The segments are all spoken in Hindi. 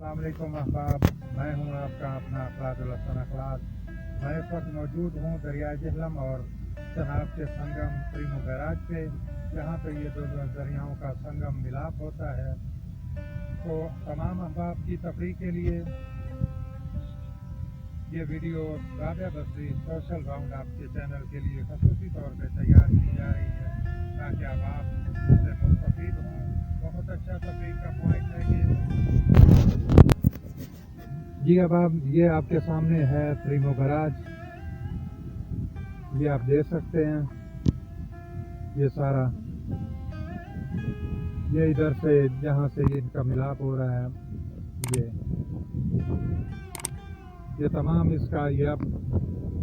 अस्सलाम वालेकुम अहबाब, मैं हूं आपका अपना अखलाकुल हसन अखलाक। मैं इस वक्त मौजूद हूं दरिया जहलम और चनाब के संगम प्रीमो बैराज पे, जहां पे ये दो दरियाओं का संगम मिलाप होता है। तो तमाम अहबाब की तफरीह के लिए ये वीडियो राबिया बसरी सोशल राउंड अप के चैनल के लिए खसूसी तौर पे तैयार की जा रही है, ताकि आप इससे मुस्तफीद हों। बहुत अच्छा तफरीह का पॉइंट है जी। अब आप ये आपके सामने है प्रीमो बैराज, ये आप देख सकते हैं। ये सारा ये इधर से जहाँ से इनका मिलाप हो रहा है, ये तमाम इसका ये अब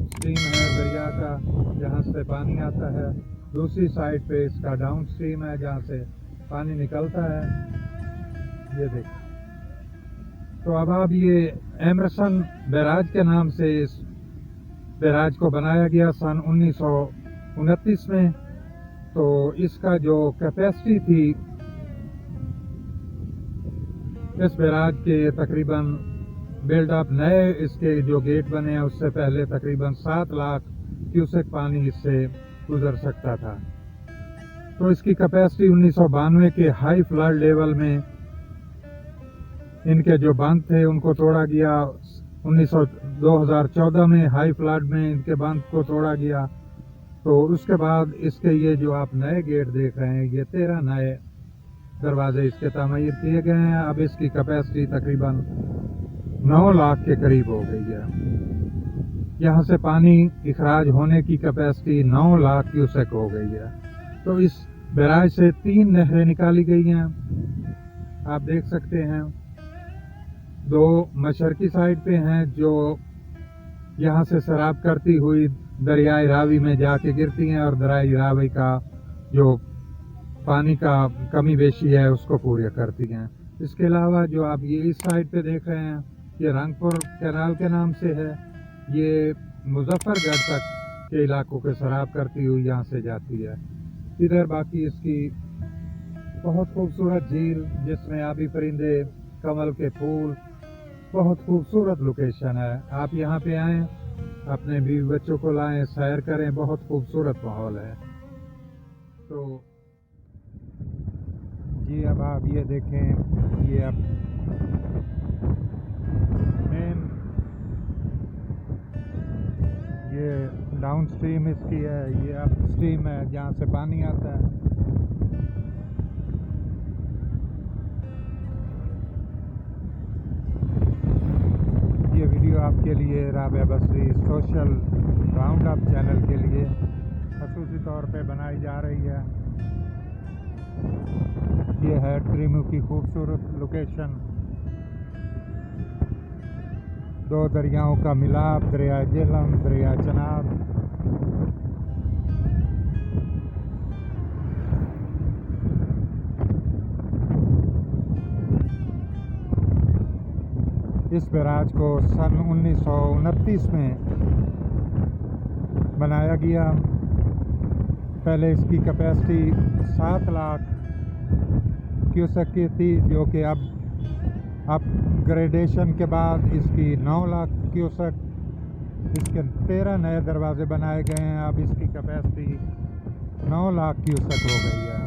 स्ट्रीम है दरिया का, जहाँ से पानी आता है। दूसरी साइड पे इसका डाउन स्ट्रीम है, जहाँ से पानी निकलता है। ये देख, तो अब ये एमरसन बैराज के नाम से इस बैराज को बनाया गया सन 1929 में। तो इसका जो कैपेसिटी थी इस बैराज के तकरीबन बिल्डअप नए इसके जो गेट बने हैं उससे पहले तकरीबन 7 लाख क्यूसेक पानी इससे गुजर सकता था। तो इसकी कैपेसिटी 1992 के हाई फ्लड लेवल में इनके जो बांध थे उनको तोड़ा गया। 2014 में हाई फ्लड में इनके बांध को तोड़ा गया। तो उसके बाद इसके ये जो आप नए गेट देख रहे हैं, ये 13 नए दरवाजे इसके तामीर किए गए हैं। अब इसकी कैपेसिटी तकरीबन 9 लाख के करीब हो गई है। यहाँ से पानी इखराज होने की कैपेसिटी 9 लाख क्यूसेक हो गई है। तो इस बैराज से 3 नहरें निकाली गई हैं, आप देख सकते हैं। 2 मशरकी साइड पे हैं जो यहाँ से सराब करती हुई दरियाई रावी में जाके गिरती हैं, और दरियाई रावी का जो पानी का कमी बेशी है उसको पूरी करती हैं। इसके अलावा जो आप ये इस साइड पे देख रहे हैं, ये रंगपुर कैनाल के नाम से है। ये मुजफ्फरगढ़ तक के इलाकों के सराब करती हुई यहाँ से जाती है। इधर बाकी इसकी बहुत खूबसूरत झील जिसमें आबी परिंदे, कमल के फूल, बहुत खूबसूरत लोकेशन है। आप यहाँ पे आएँ, अपने बीवी बच्चों को लाएं, सैर करें, बहुत खूबसूरत माहौल है। तो जी अब आप ये देखें, ये अब मेन ये डाउन स्ट्रीम इसकी है, ये अप स्ट्रीम है जहाँ से पानी आता है। ये वीडियो आपके लिए राबिया बसरी सोशल राउंड अप चैनल के लिए खसूसी तौर पे बनाई जा रही है। ये है प्रीमो की खूबसूरत लोकेशन, 2 दरियाओं का मिलाप, दरिया जहलम, दरिया चनाब। इस बैराज को सन 1929 में बनाया गया। पहले इसकी कैपेसिटी 7 लाख क्यूसेक की थी, जो कि अब अपग्रेडेशन के बाद इसकी 9 लाख क्यूसेक। इसके 13 नए दरवाजे बनाए गए हैं। अब इसकी कैपेसिटी 9 लाख क्यूसेक हो गई है।